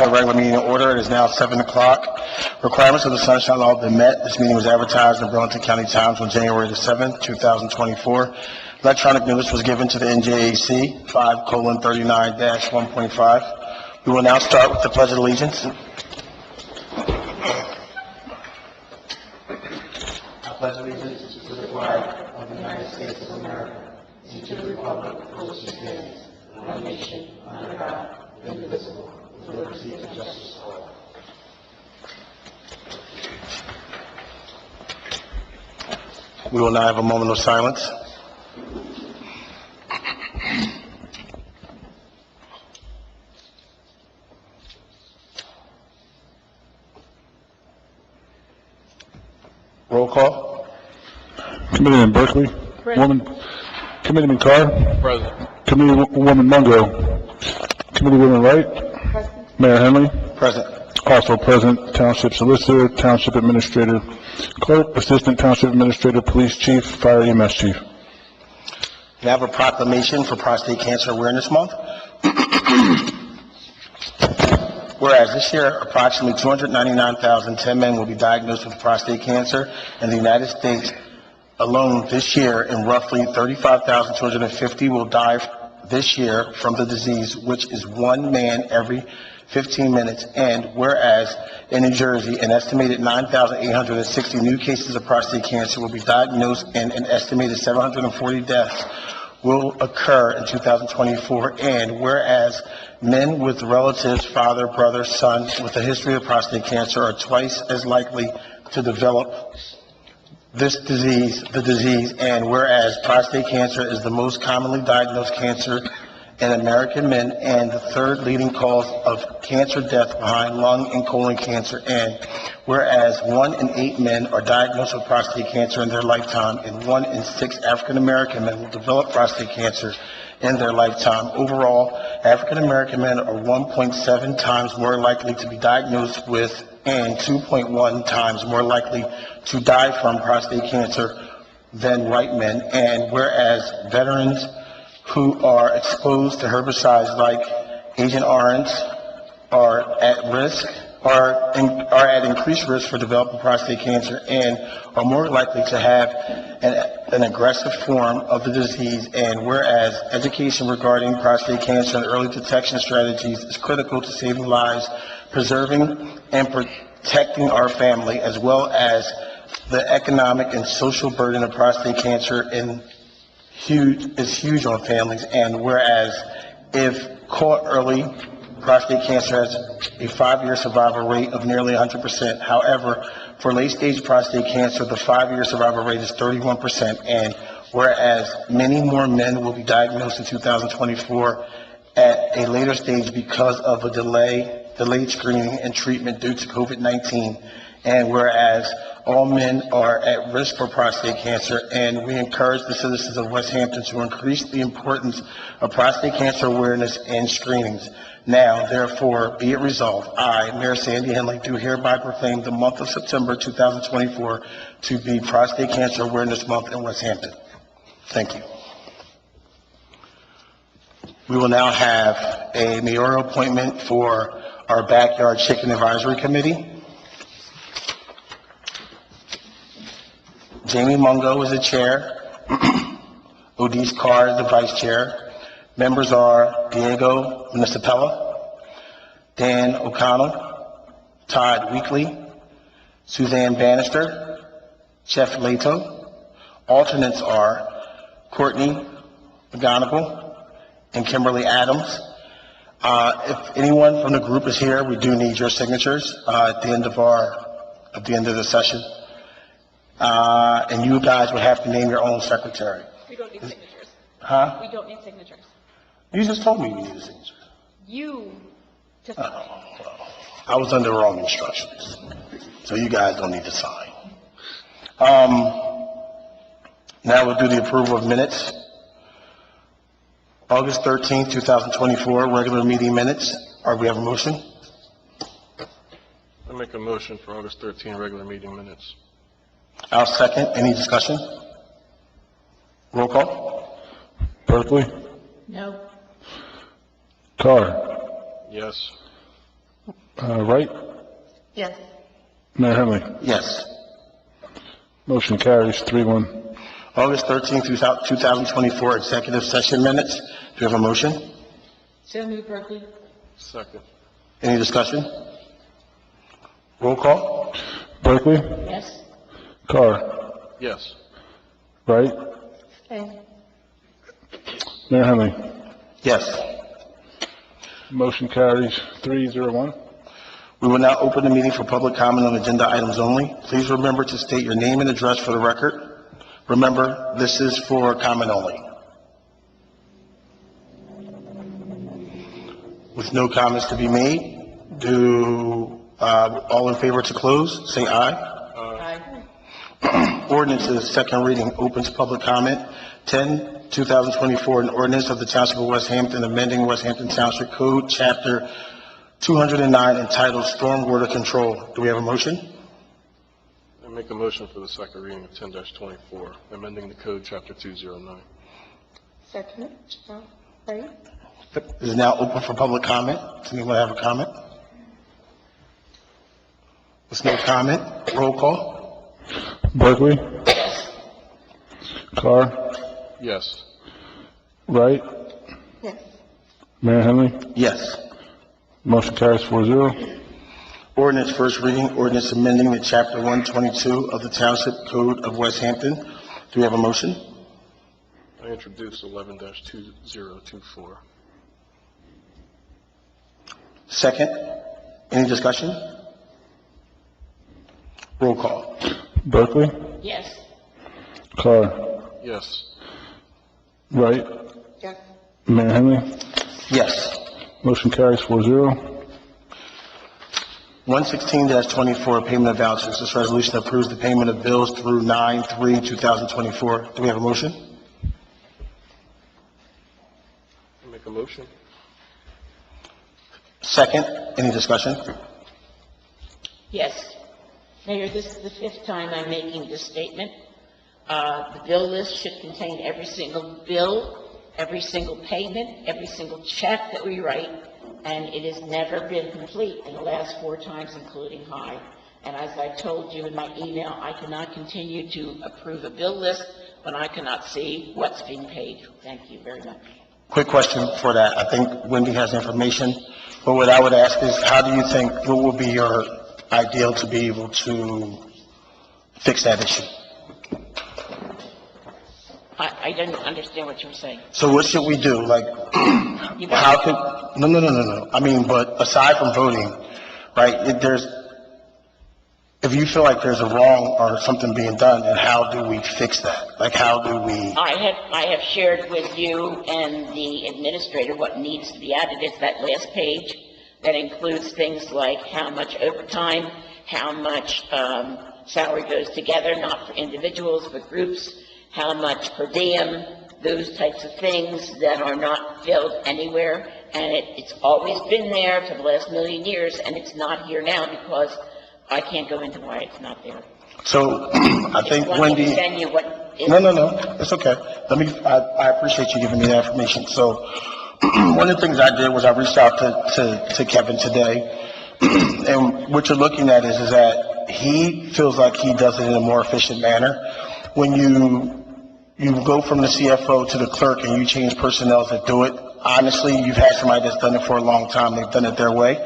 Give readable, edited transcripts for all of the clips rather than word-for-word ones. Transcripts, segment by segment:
The regular meeting in order. It is now 7 o'clock. Requirements of the Sunshine Law have been met. This meeting was advertised in Burlington County Times on January the 7th, 2024. Electronic notice was given to the NJAC 5:39-1.5. We will now start with the Pledge of Allegiance. I pledge allegiance to the flag of the United States of America and to the republic for which it stands, one nation, under God, indivisible, with liberty and justice for all. We will now have a moment of silence. Roll call. Committeeman Berkeley. Present. Committeeman Carr. Present. Committeewoman Mungo. Committeewoman Wright. Present. Mayor Henley. Present. Also present, Township Solicitor, Township Administrator, Clerk, Assistant Township Administrator, Police Chief, Fire EMS Chief. We have a proclamation for Prostate Cancer Awareness Month. Whereas this year, approximately 299,010 men will be diagnosed with prostate cancer in the United States alone this year, and roughly 35,250 will die this year from the disease, which is one man every 15 minutes. And whereas in New Jersey, an estimated 9,860 new cases of prostate cancer will be diagnosed and an estimated 740 deaths will occur in 2024. And whereas men with relatives, father, brother, son, with a history of prostate cancer are twice as likely to develop the disease, and whereas prostate cancer is the most commonly diagnosed cancer in American men and the third leading cause of cancer death behind lung and colon cancer, and whereas 1 in 8 men are diagnosed with prostate cancer in their lifetime, and 1 in 6 African American men will develop prostate cancer in their lifetime. Overall, African American men are 1.7 times more likely to be diagnosed with and 2.1 times more likely to die from prostate cancer than white men. And whereas veterans who are exposed to herbicides like Agent Orange are at increased risk for developing prostate cancer and are more likely to have an aggressive form of the disease. And whereas education regarding prostate cancer and early detection strategies is critical to saving lives, preserving and protecting our family, as well as the economic and social burden of prostate cancer is huge on families. And whereas if caught early, prostate cancer has a 5-year survival rate of nearly 100%. However, for late-stage prostate cancer, the 5-year survival rate is 31%. And whereas many more men will be diagnosed in 2024 at a later stage because of a delayed screening and treatment due to COVID-19. And whereas all men are at risk for prostate cancer, and we encourage the citizens of West Hampton to increase the importance of prostate cancer awareness and screenings. Now, therefore, be it resolved, I, Mayor Sandy Henley, do hereby proclaim the month of September 2024 to be Prostate Cancer Awareness Month in West Hampton. Thank you. We will now have a mayoral appointment for our Backyard Chicken Advisory Committee. Jamie Mungo is the chair. Odise Carr is the vice chair. Members are Diego Municipella, Dan O'Connell, Todd Weekly, Suzanne Bannister, Jeff Lato. Alternates are Courtney McGonigal and Kimberly Adams. If anyone from the group is here, we do need your signatures at the end of the session. And you guys would have to name your own secretary. We don't need signatures. Huh? We don't need signatures. You just told me we needed signatures. You just. Well, I was under the wrong instructions. So you guys don't need to sign. Now we'll do the approval of minutes. August 13th, 2024, regular meeting minutes. We have a motion? I make a motion for August 13 regular meeting minutes. I'll second. Any discussion? Roll call. Berkeley. No. Carr. Yes. Wright? Yes. Mayor Henley? Yes. Motion carries 3-1. August 13th, 2024 executive session minutes. Do you have a motion? So moved, Berkeley. Second. Any discussion? Roll call? Berkeley? Yes. Carr? Yes. Wright? Stay. Mayor Henley? Yes. Motion carries 3-0-1. We will now open the meeting for public comment on agenda items only. Please remember to state your name and address for the record. Remember, this is for comment only. With no comments to be made, all in favor to close, say aye. Aye. Ordinances, second reading, opens public comment. 10, 2024, an ordinance of the Township of West Hampton amending West Hampton Township Code, Chapter 209, entitled Stormwater Control. Do we have a motion? I make a motion for the second reading of 10-24, amending the code, Chapter 209. Second. Right. It is now open for public comment. Does anyone have a comment? With no comment, roll call. Berkeley? Carr? Yes. Wright? Yes. Mayor Henley? Yes. Motion carries 4-0. Ordinance first reading, ordinance amending the Chapter 122 of the Township Code of West Hampton. Do we have a motion? I introduce 11-2024. Second. Any discussion? Roll call. Berkeley? Yes. Carr? Yes. Wright? Yes. Mayor Henley? Yes. Motion carries 4-0. 116-24, payment of vouchers. This resolution approves the payment of bills through 9/3/2024. Do we have a motion? I make a motion. Second. Any discussion? Yes. Mayor, this is the fifth time I'm making this statement. The bill list should contain every single bill, every single payment, every single check that we write, and it has never been complete in the last 4 times, including high. And as I told you in my email, I cannot continue to approve a bill list when I cannot see what's being paid. Thank you very much. Quick question for that. I think Wendy has information, but what I would ask is, how do you think, what would be your ideal to be able to fix that issue? I didn't understand what you were saying. So what should we do? Like, You how got could, no. I mean, but aside from voting, right, if you feel like there's a wrong or something being done, then how do we fix that? Like, how do we? I have shared with you and the administrator what needs to be added. It's that last page that includes things like how much overtime, how much salary goes together, not for individuals, but groups, how much per diem, those types of things that are not filled anywhere. And it's always been there for the last million years, and it's not here now because I can't go into why it's not there. So, I think Want me to Wendy. send you what is? No, it's okay. I appreciate you giving me that information. So, one of the things I did was I reached out to Kevin today, and what you're looking at is that he feels like he does it in a more efficient manner. When you go from the CFO to the clerk and you change personnel that do it, honestly, you've had somebody that's done it for a long time, they've done it their way.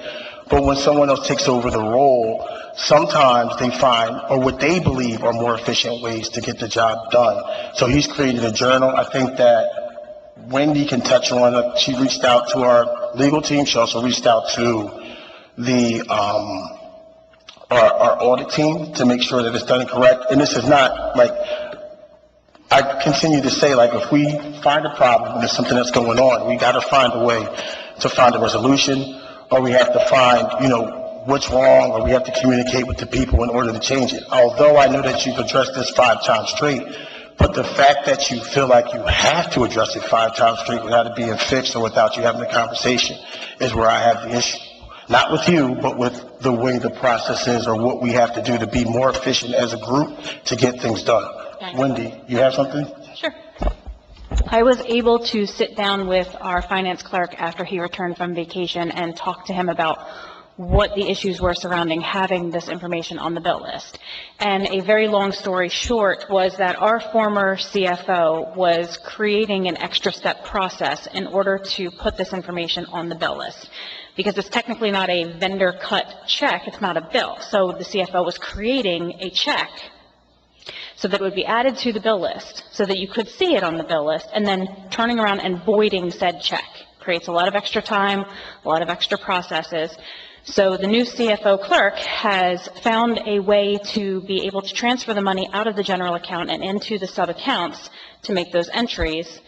But when someone else takes over the role, sometimes they find, or what they believe are more efficient ways to get the job done. So he's created a journal. I think that Wendy can touch on it. She reached out to our legal team. She also reached out to the, our audit team to make sure that it's done correct. And this is not like, I continue to say, like, if we find a problem and there's something that's going on, we got to find a way to find a resolution, or we have to find, what's wrong, or we have to communicate with the people in order to change it. Although I know that you've addressed this 5 times straight, but the fact that you feel like you have to address it 5 times straight without it being fixed or without you having a conversation is where I have the issue. Not with you, but with the way the process is or what we have to do to be more efficient as a group to get things done. Thank you. Wendy, you have something? Sure. I was able to sit down with our finance clerk after he returned from vacation and talk to him about what the issues were surrounding having this information on the bill list. And a very long story short was that our former CFO was creating an extra step process in order to put this information on the bill list. Because it's technically not a vendor cut check, it's not a bill. So the CFO was creating a check so that it would be added to the bill list, so that you could see it on the bill list, and then turning around and voiding said check. Creates a lot of extra time, a lot of extra processes. So the new CFO clerk has found a way to be able to transfer the money out of the general account and into the sub-accounts to make those entries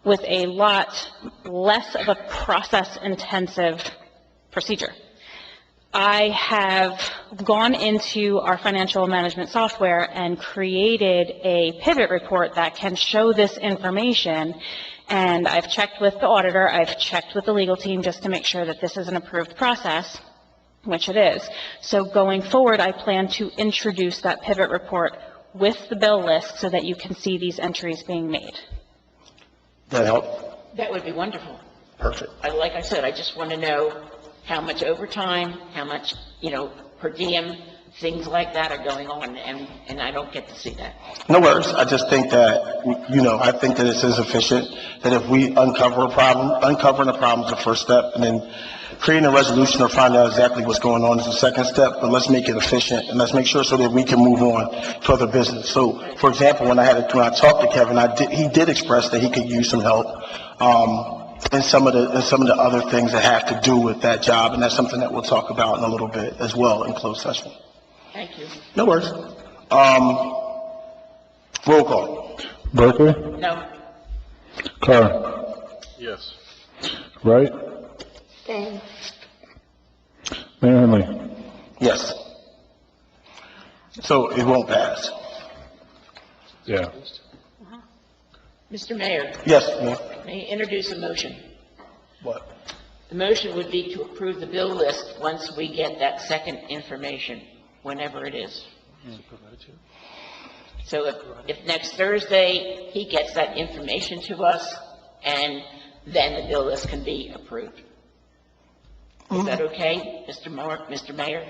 with a lot less of a process-intensive procedure. I have gone into our financial management software and created a pivot report that can show this information, and I've checked with the auditor, I've checked with the legal team just to make sure that this is an approved process, which it is. So going forward, I plan to introduce that pivot report with the bill list so that you can see these entries being made. That help? That would be wonderful. Perfect. Like I said, I just want to know how much overtime, how much, per diem, things like that are going on, and I don't get to see that. No worries. I just think that, I think that it's insufficient, that if we uncover a problem, uncovering a problem is the first step, and then creating a resolution or finding out exactly what's going on is the second step, but let's make it efficient, and let's make sure so that we can move on to other business. So, for example, when I talked to Kevin, he did express that he could use some help, in some of the other things that have to do with that job, and that's something that we'll talk about in a little bit as well in closed session. Thank you. No worries. Roll call. Berkeley? No, Carr? Yes. Wright? Abstain. Mayor Henley? Yes. So it won't pass. Yeah. Mr. Mayor, Yes, ma'am. may I introduce a motion? What? The motion would be to approve the bill list once we get that second information, whenever it is. So if next Thursday, he gets that information to us, and then the bill list can be approved. Is that okay, Mr. Mayor?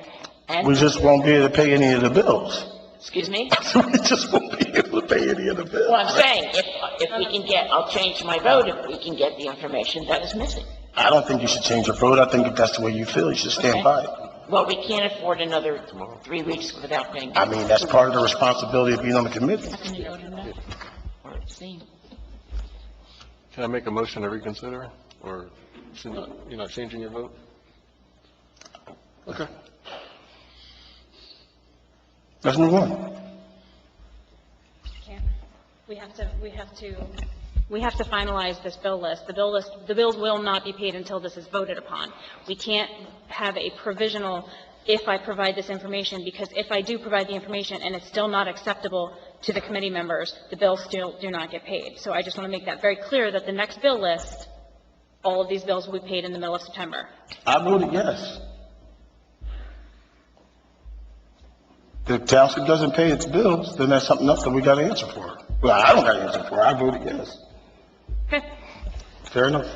And, We just won't be able to pay any of the bills. excuse me? We just won't be able to pay any of the bills. Well, I'm saying, if we can get, I'll change my vote if we can get the information that is missing. I don't think you should change your vote. I think if that's the way you feel, you should stand by it. Well, we can't afford another 3 weeks without paying. I mean, that's part of the responsibility of being on the committee. Can you vote or no? Or abstain? Can I make a motion to reconsider, or you're not changing your vote? Okay. Let's move on. We have to finalize this bill list. The bills will not be paid until this is voted upon. We can't have a provisional if I provide this information, because if I do provide the information and it's still not acceptable to the committee members, the bills still do not get paid. So I just want to make that very clear that the next bill list, all of these bills will be paid in the middle of September. I voted yes. If township doesn't pay its bills, then that's something else that we got to answer for. Well, I don't got to answer for. I voted yes. Okay. Fair enough.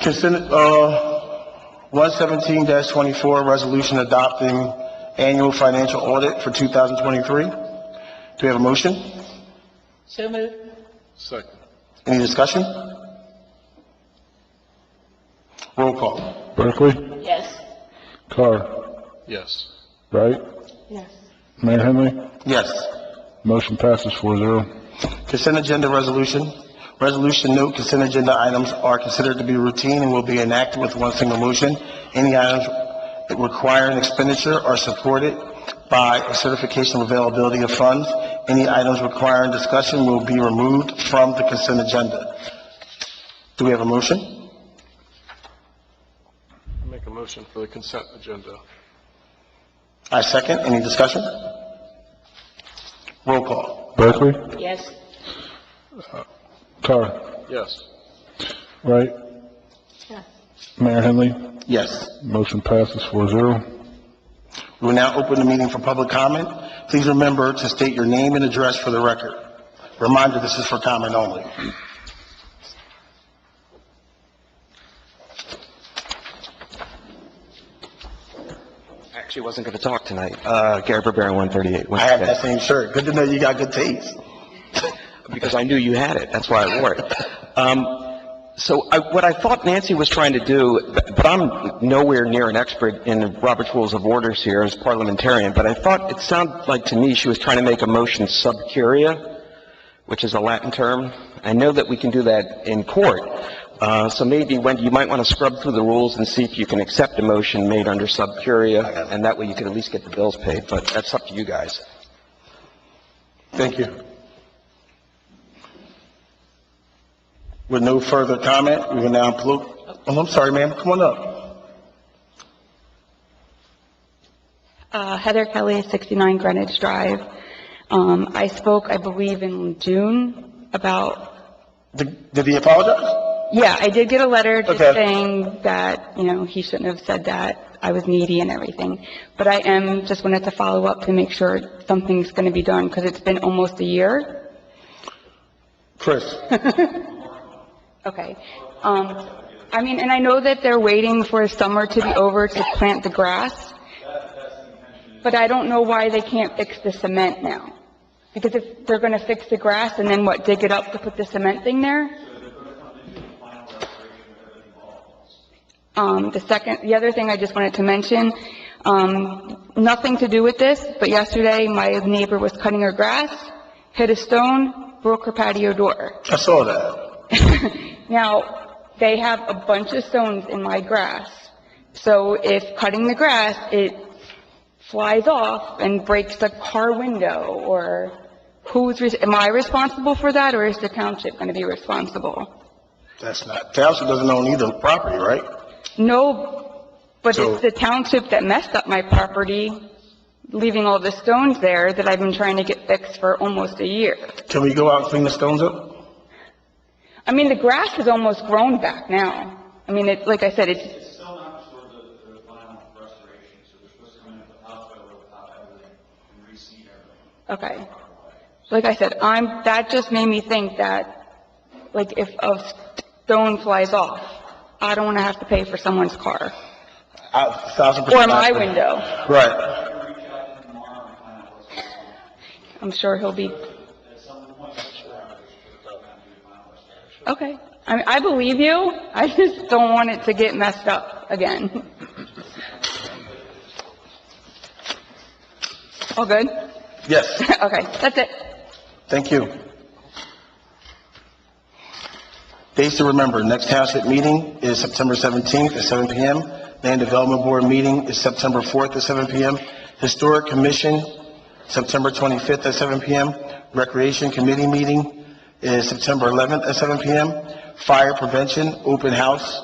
Consent, 117-24, resolution adopting annual financial audit for 2023. Do we have a motion? So moved. Second. Any discussion? Roll call. Berkeley? Yes. Carr? Yes. Wright? Yes. Mayor Henley? Yes. Motion passes 4-0. Consent agenda resolution. Resolution note, consent agenda items are considered to be routine and will be enacted with one single motion. Any items requiring expenditure are supported by a certification of availability of funds. Any items requiring discussion will be removed from the consent agenda. Do we have a motion? Make a motion for the consent agenda. I second. Any discussion? Roll call. Berkeley? Yes. Carr? Yes. Wright? Yes. Mayor Henley? Yes. Motion passes 4-0. We will now open the meeting for public comment. Please remember to state your name and address for the record. Reminder, this is for comment only. Actually wasn't going to talk tonight. Gary Barbera, 138. I have that same shirt. Good to know you got good taste. Because I knew you had it. That's why I wore it. What I thought Nancy was trying to do, but I'm nowhere near an expert in the Robert's Rules of Orders here as parliamentarian, but I thought it sounded like to me she was trying to make a motion sub curia, which is a Latin term. I know that we can do that in court. So maybe, Wendy, you might want to scrub through the rules and see if you can accept a motion made under sub curia, and that way you can at least get the bills paid, but that's up to you guys. Thank you. With no further comment, we will now oh, I'm sorry, ma'am. Come on up. Heather Kelly, 69 Greenwich Drive. I spoke, I believe, in June about... Did he apologize? Yeah, I did get a letter just Okay. saying that, he shouldn't have said that. I was needy and everything. But I just wanted to follow up to make sure something's going to be done because it's been almost a year. Chris? Okay. And I know that they're waiting for summer to be over to plant the grass. But I don't know why they can't fix the cement now. Because if they're going to fix the grass and then dig it up to put the cement thing there? The other thing I just wanted to mention, nothing to do with this, but yesterday my neighbor was cutting her grass, hit a stone, broke her patio door. I saw that. Now, they have a bunch of stones in my grass. So if cutting the grass, it flies off and breaks the car window, or am I responsible for that, or is the township going to be responsible? Township doesn't own either property, right? No, but So- it's the township that messed up my property, leaving all the stones there that I've been trying to get fixed for almost a year. Can we go out and clean the stones up? The grass is almost grown back now. Like I said, it's Still not for the final restoration, so they're supposed to come in with the hospital without everything and reseed everything. okay. Like I said, that just made me think that, if a stone flies off, I don't want to have to pay for someone's car 1,000%. or my window. Right. I'm sure he'll be. Okay. I believe you. I just don't want it to get messed up again. All good? Yes. Okay, that's it. Thank you. Dates to remember, next township meeting is September 17th at 7 p.m. Land Development Board meeting is September 4th at 7 p.m. Historic Commission, September 25th at 7 p.m. Recreation Committee meeting is September 11th at 7 p.m. Fire Prevention Open House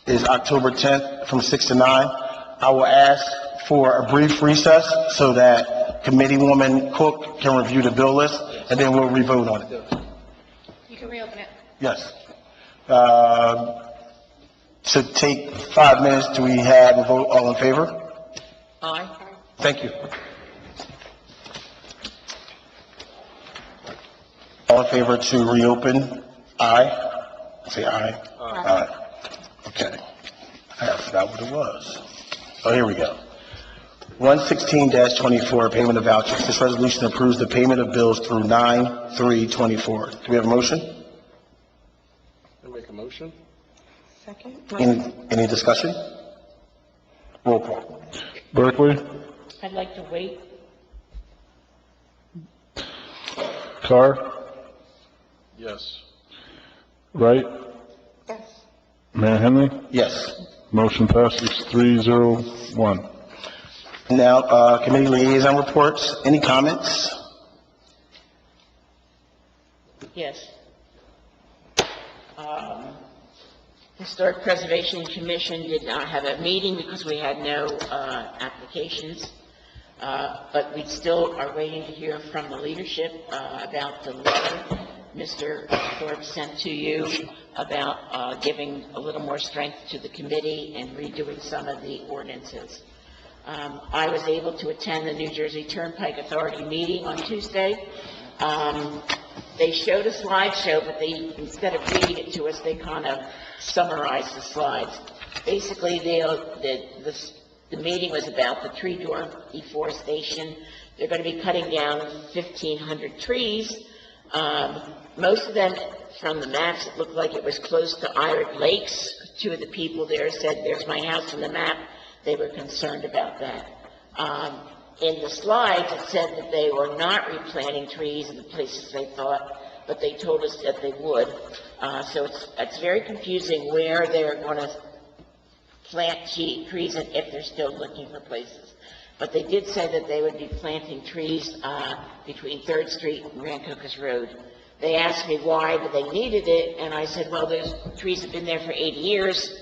is October 10th from 6 to 9. I will ask for a brief recess so that Committeewoman Cook can review the bill list, and then we'll re-vote on it. You can reopen it. Yes. To take 5 minutes, do we have a vote? All in favor? Aye. Thank you. All in favor to reopen? Aye. Say aye. Aye. Okay. I forgot what it was. Oh, here we go. 116-24, payment of vouchers. This resolution approves the payment of bills through 9/3/24. Do we have a motion? I make a motion? Second. Any discussion? Roll call. Berkeley, I'd like to wait. Carr, Yes. Wright, Yes. Mayor Henry. Yes. Motion passes 3-0-1. Now, committee liaison reports. Any comments? Yes. Historic Preservation Commission did not have a meeting because we had no applications, but we still are waiting to hear from the leadership about the letter Mr. Thorpe sent to you about giving a little more strength to the committee and redoing some of the ordinances. I was able to attend the New Jersey Turnpike Authority meeting on Tuesday. They showed a slideshow, but instead of reading it to us, they kind of summarized the slides. Basically, the The meeting was about the tree deforestation. They're going to be cutting down 1,500 trees. Most of them, from the maps, it looked like it was close to Irod Lakes. Two of the people there said, "There's my house on the map." They were concerned about that. In the slides, it said that they were not replanting trees in the places they thought, but they told us that they would. So it's very confusing where they're going to plant trees and if they're still looking for places. But they did say that they would be planting trees between 3rd Street and Rancocas Road. They asked me why they needed it, and I said, well, those trees have been there for 80 years,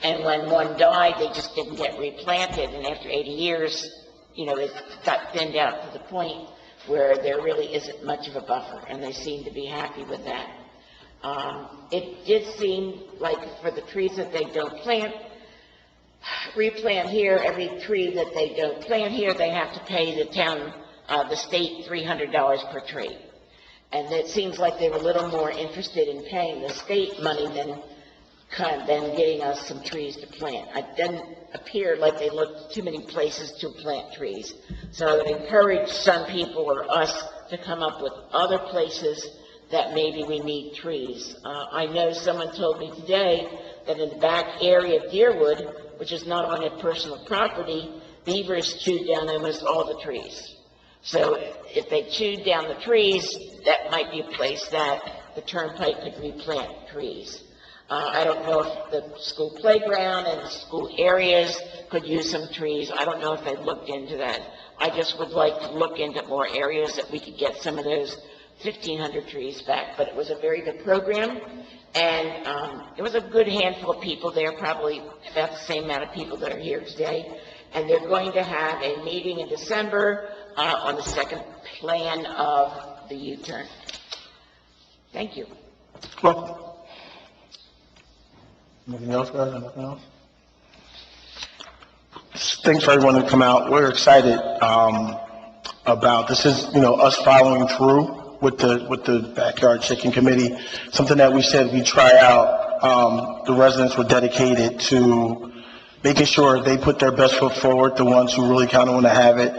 and when one died, they just didn't get replanted, and after 80 years, it got thinned out to the point where there really isn't much of a buffer, and they seem to be happy with that. It did seem like for the trees that they don't replant here, every tree that they don't plant here, they have to pay the town, the state $300 per tree. And it seems like they were a little more interested in paying the state money than getting us some trees to plant. It didn't appear like they looked too many places to plant trees. So I would encourage some people or us to come up with other places that maybe we need trees. I know someone told me today that in the back area of Deerwood, which is not on their personal property, beavers chewed down almost all the trees. So if they chewed down the trees, that might be a place that the turnpike could replant trees. I don't know if the school playground and the school areas could use some trees. I don't know if they've looked into that. I just would like to look into more areas that we could get some of those 1,500 trees back. But it was a very good program, and it was a good handful of people there, probably about the same amount of people that are here today. And they're going to have a meeting in December on the second plan of the U-turn. Thank you. Well, anything else, guys? Anything else? Thanks for everyone to come out. We're excited about this. Is us following through with the backyard chicken committee. Something that we said we try out. The residents were dedicated to making sure they put their best foot forward. The ones who really kind of want to have it.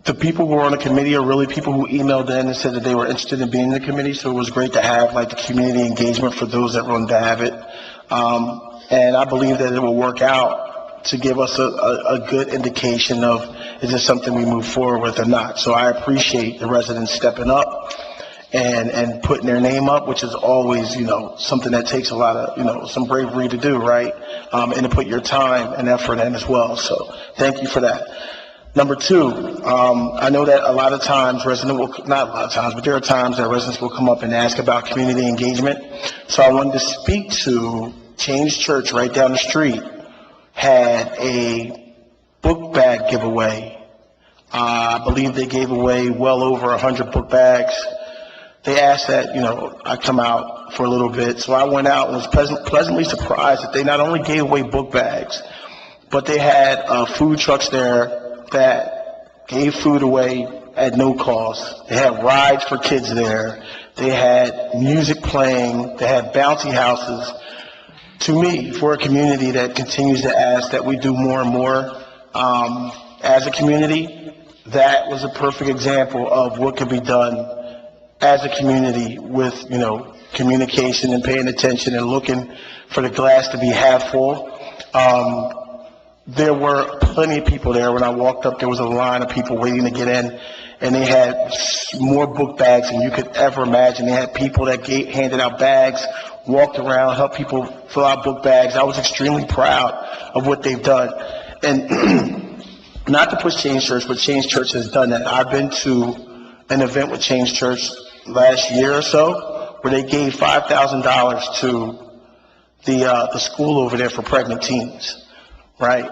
The people who were on the committee are really people who emailed in and said that they were interested in being in the committee. So it was great to have the community engagement for those that wanted to have it. And I believe that it will work out to give us a good indication of, is this something we move forward with or not? So I appreciate the residents stepping up and putting their name up, which is always, something that takes a lot of, some bravery to do, right? And to put your time and effort in as well. So thank you for that. Number two, I know that a lot of times not a lot of times, but there are times that residents will come up and ask about community engagement. So I wanted to speak to Change Church right down the street, had a book bag giveaway. I believe they gave away well over 100 book bags. They asked that, I come out for a little bit. So I went out and was pleasantly surprised that they not only gave away book bags, but they had food trucks there that gave food away at no cost. They had rides for kids there. They had music playing. They had bouncy houses. To me, for a community that continues to ask that we do more and more as a community, that was a perfect example of what could be done as a community with, communication and paying attention and looking for the glass to be half full. There were plenty of people there. When I walked up, there was a line of people waiting to get in, and they had more book bags than you could ever imagine. They had people that handed out bags, walked around, helped people fill out book bags. I was extremely proud of what they've done. And not to push Change Church, but Change Church has done that. I've been to an event with Change Church last year or so where they gave $5,000 to the school over there for pregnant teens. Right,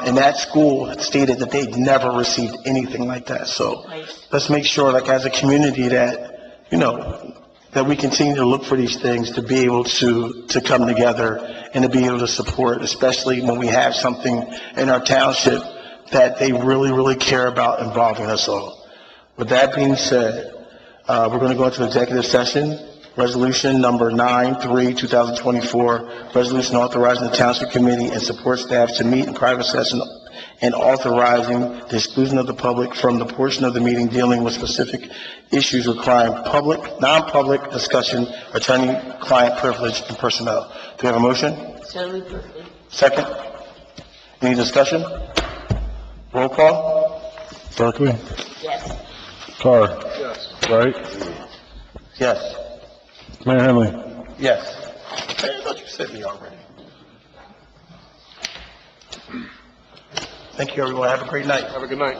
and that school stated that they'd never received anything like that. So let's make sure, as a community, that that we continue to look for these things to be able to come together and to be able to support, especially when we have something in our township that they really, really care about involving us all. With that being said, we're going to go into executive session. Resolution number 9/3/2024, resolution authorizing the Township Committee and support staff to meet in private session and authorizing the exclusion of the public from the portion of the meeting dealing with specific issues requiring non-public discussion, attorney-client privilege, and personnel. Do we have a motion? So moved. Second? Any discussion? Roll call? Barclay. Yes. Carr. Yes. Wright. Yes. Mayor Henley. Yes. I thought you said me already. Thank you, everyone. Have a great night. Have a good night.